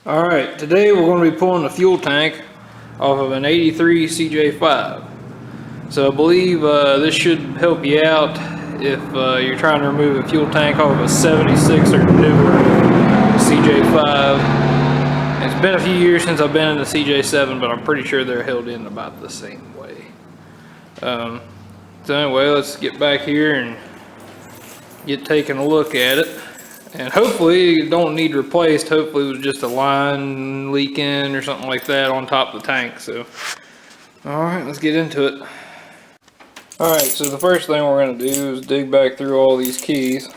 Alright, today we're going to be pulling the fuel tank off of an 83 CJ5. So I believe this should help you out if you're trying to remove a fuel tank off of a 76 or newer CJ5. It's been a few years since I've been in the CJ7, but I'm pretty sure they're held in about the same way. So anyway, let's get back here and get taking a look at it. And hopefully you don't need replaced. Hopefully it was just a line leaking or something like that on top of the tank. So, alright, let's get into it. Alright, so the first thing we're going to do is dig back through all these keys.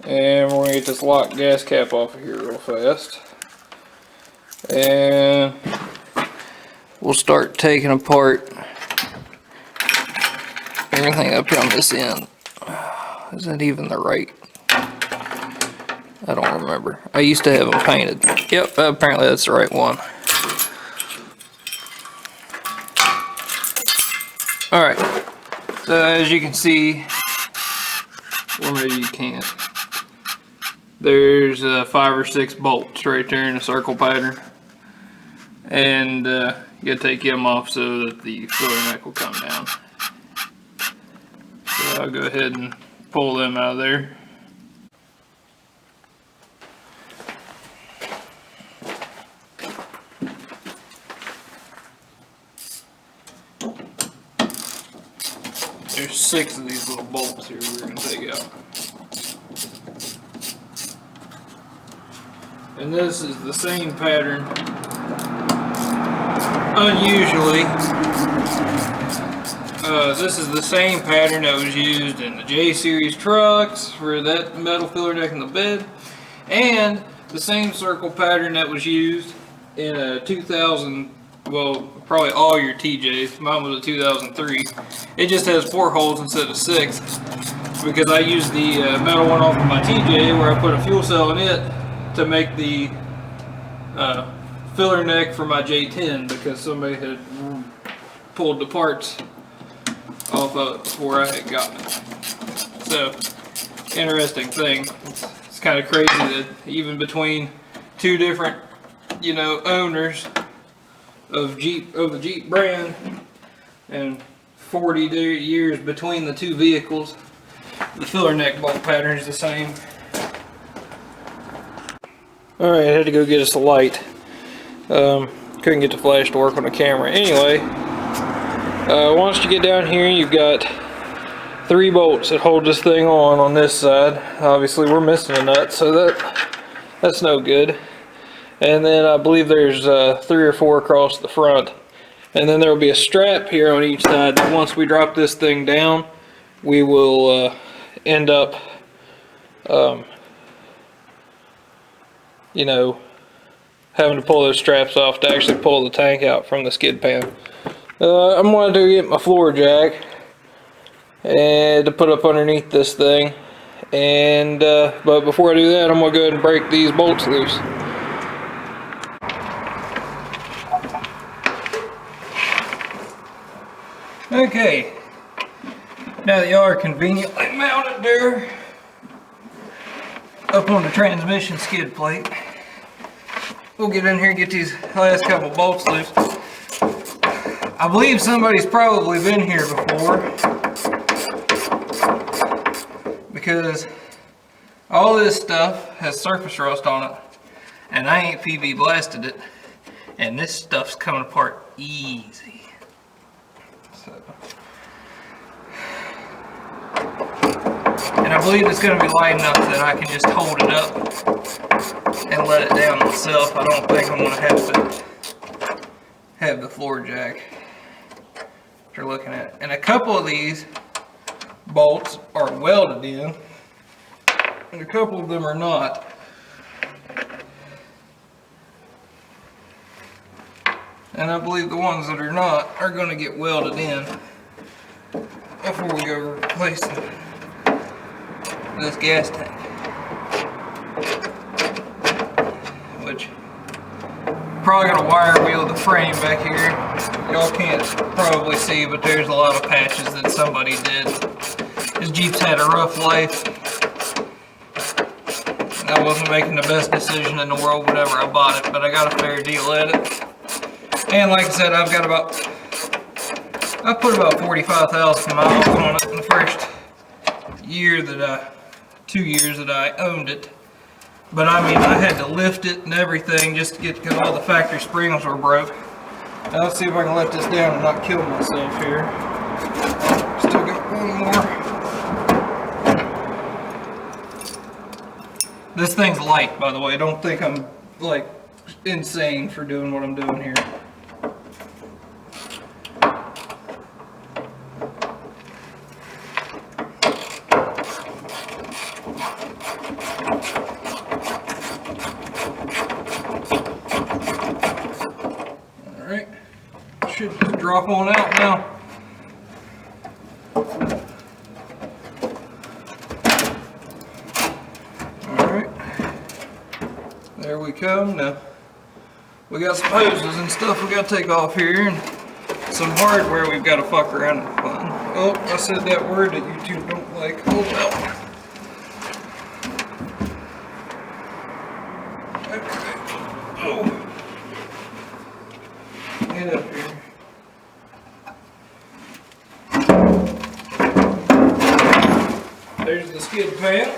And we're going to get this locked gas cap off of here real fast. And we'll start taking apart everything up here on this end. Is that even the right? I don't remember. I used to have them painted. Yep, apparently that's the right one. Alright, so as you can see, or maybe you can't, there's 5 or 6 bolts right there in a circle pattern. And you gotta take them off so that the filler neck will come down. So I'll go ahead and pull them out of there. There's 6 of these little bolts here we're going to take out. And this is the same pattern. Unusually, this is the same pattern that was used in the J series trucks for that metal filler neck in the bed, and the same circle pattern that was used in a 2000, well, probably all your TJs. Mine was a 2003. It just has 4 holes instead of 6 because I used the metal one off of my TJ where I put a fuel cell in it to make the filler neck for my J10 because somebody had pulled the parts off of it before I had gotten it. So, interesting thing. It's kind of crazy that even between 2 different, owners of the Jeep brand and 40 years between the 2 vehicles, the filler neck bolt pattern is the same. Alright, I had to go get us a light. Couldn't get the flash to work on the camera. Anyway, once you get down here, you've got 3 bolts that hold this thing on this side. Obviously we're missing a nut, so that's no good. And then I believe there's 3 or 4 across the front. And then there will be a strap here on each side that once we drop this thing down, we will end up, having to pull those straps off to actually pull the tank out from the skid pan. I'm going to get my floor jack and to put up underneath this thing. And but before I do that, I'm going to go ahead and break these bolts loose. Okay, now that y'all are conveniently mounted there up on the transmission skid plate, we'll get in here and get these last couple bolts loose. I believe somebody's probably been here before because all this stuff has surface rust on it and I ain't PB blasted it, and this stuff's coming apart easy. And I believe it's going to be light enough that I can just hold it up and let it down myself. I don't think I'm going to have to have the floor jack that you're looking at. And a couple of these bolts are welded in, and a couple of them are not. And I believe the ones that are not are going to get welded in before we go replacing this gas tank. Which, probably going to wire wheel the frame back here. Y'all can't probably see, but there's a lot of patches that somebody did. This Jeep's had a rough life. I wasn't making the best decision in the world whenever I bought it, but I got a fair deal at it. And like I said, I put about 45,000 miles on it in the first year that 2 years that I owned it. But I mean, I had to lift it and everything just to get, because all the factory springs were broke. Now let's see if I can let this down and not kill myself here. Still got one more. This thing's light, by the way. Don't think I'm like insane for doing what I'm doing here. Alright, should just drop on out now. Alright, there we come. Now we got some hoses and stuff we got to take off here, and some hardware we've got to fuck around and find. Oh, I said that word that YouTube don't like. Hold out. Okay. Oh. Get up here. There's the skid pan.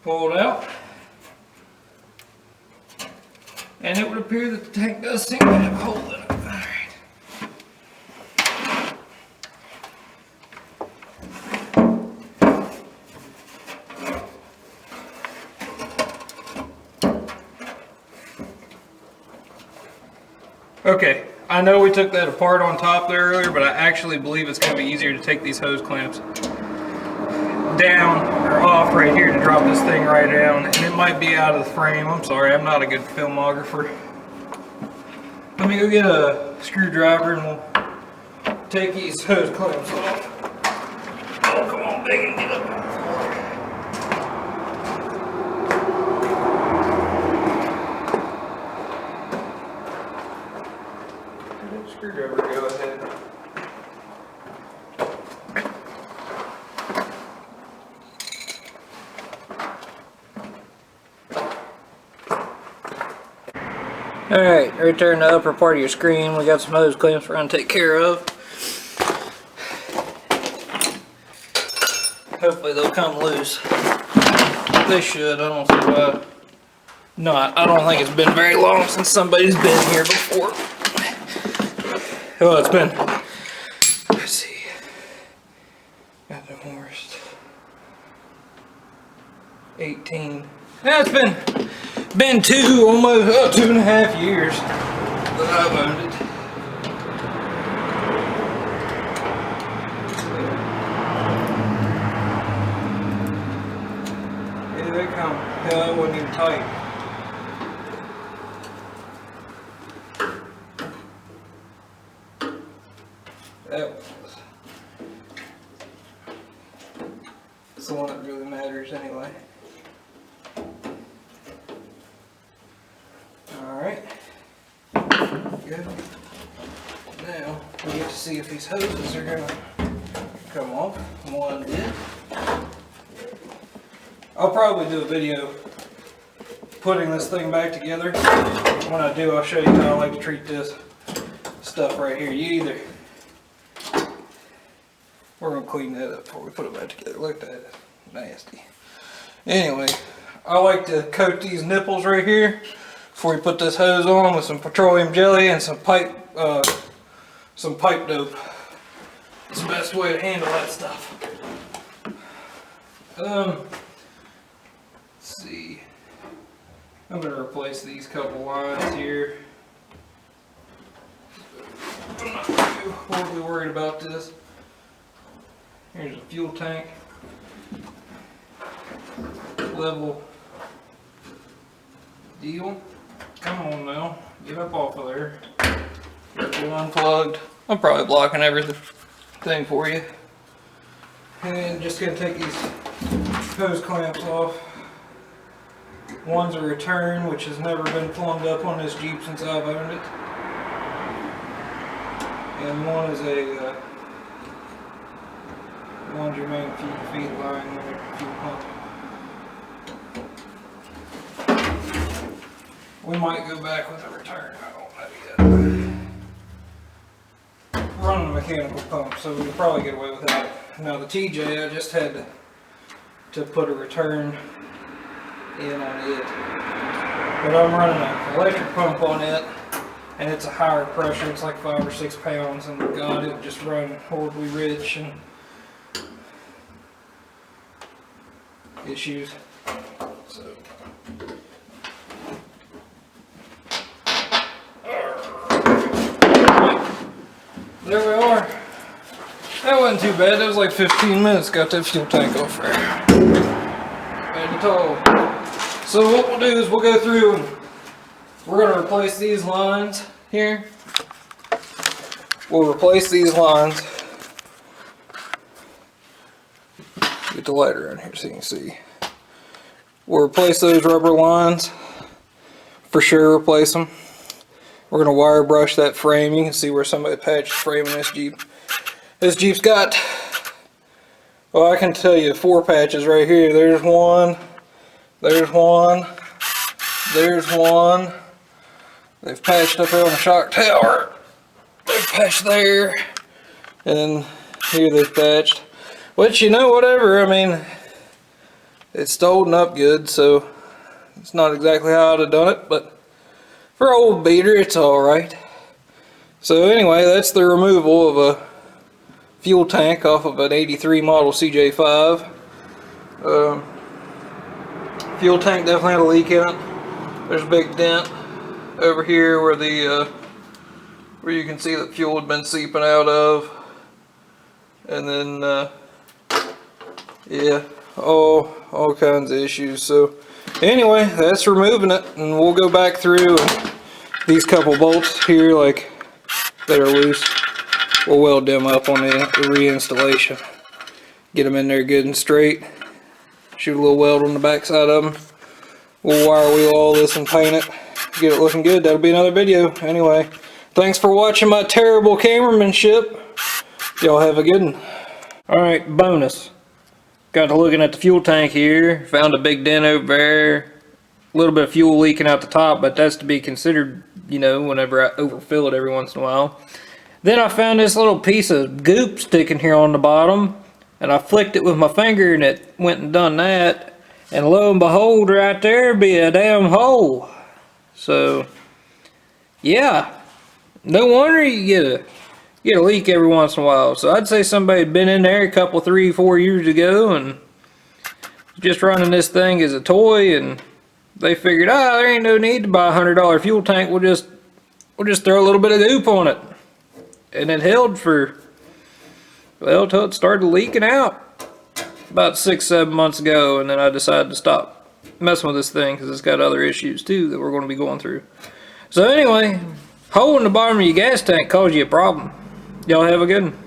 Pull it out. And it would appear that the tank does seem to have a hole in it. Alright. Okay, I know we took that apart on top there earlier, but I actually believe it's going to be easier to take these hose clamps down or off right here to drop this thing right down, and it might be out of the frame. I'm sorry, I'm not a good filmographer. Let me go get a screwdriver and we'll take these hose clamps off. Oh, come on, big, and get up on the floor. Screwdriver, go ahead. Alright, right there in the upper part of your screen, we got some hose clamps we're going to take care of. Hopefully they'll come loose. They should, I don't see why not. I don't think it's been very long since somebody's been here before. Well, it's been, let's see, got the worst, 18. Yeah, it's been almost 2.5 years that I've owned it. Here they come. Hell, that wasn't even tight. That's the one that really matters anyway. Alright. Good. Now we get to see if these hoses are gonna come off. One did. I'll probably do a video putting this thing back together. When I do, I'll show you how I like to treat this stuff right here. You either, we're gonna clean that up before we put it back together. Look at that, nasty. Anyway, I like to coat these nipples right here before we put this hose on with some petroleum jelly and some pipe dope. It's the best way to handle that stuff. Let's see. I'm gonna replace these couple lines here. I'm not too horribly worried about this. Here's a fuel tank. Level deal. Come on now, get up off of there. Get it unplugged. I'm probably blocking everything for you. And just gonna take these hose clamps off. One's a return, which has never been plumbed up on this Jeep since I've owned it. And one is a one's your main feed line, fuel pump. We might go back with a return. I don't know yet. Running a mechanical pump, so we'll probably get away with that. Now the TJ, I just had to put a return in on it. But I'm running an electric pump on it, and it's a higher pressure. It's like 5 or 6 pounds, and God, it just run horribly rich and issues. So. There we are. That wasn't too bad. That was like 15 minutes. Got that fuel tank off there. Bad at all. So what we'll do is we'll go through and we're going to replace these lines here. We'll replace these lines. Get the light around here so you can see. We'll replace those rubber lines. For sure replace them. We're going to wire brush that frame. You can see where somebody patched the frame in this Jeep. This Jeep's got, well, I can tell you 4 patches right here. There's one, there's one, there's one. They've patched up there on the shock tower. They've patched there. And then here they've patched. Which, you know, whatever, I mean, it's still holding up good, so it's not exactly how I'd have done it, but for an old beater, it's alright. So anyway, that's the removal of a fuel tank off of an 83 model CJ5. Fuel tank definitely had a leak in it. There's a big dent over here where the where you can see that fuel had been seeping out of. And then yeah, all kinds of issues. So anyway, that's removing it, and we'll go back through and these couple bolts here, like, that are loose, we'll weld them up on the reinstallation. Get them in there good and straight. Shoot a little weld on the back side of them. We'll wire wheel all this and paint it. Get it looking good. That'll be another video. Anyway, thanks for watching my terrible cameramanship. Y'all have a good one. Alright, bonus. Got to looking at the fuel tank here. Found a big dent over there. A little bit of fuel leaking out the top, but that's to be considered, you know, whenever I overfill it every once in a while. Then I found this little piece of goop sticking here on the bottom, and I flicked it with my finger and it went and done that, and lo and behold, right there be a damn hole. So yeah, no wonder you get a leak every once in a while. So I'd say somebody had been in there a couple, 3, 4 years ago and just running this thing as a toy, and they figured, there ain't no need to buy a $100 fuel tank. We'll just throw a little bit of goop on it, and it held for, well, till it started leaking out about 6, 7 months ago, and then I decided to stop messing with this thing because it's got other issues too that we're going to be going through. So anyway, hole in the bottom of your gas tank caused you a problem. Y'all have a good one.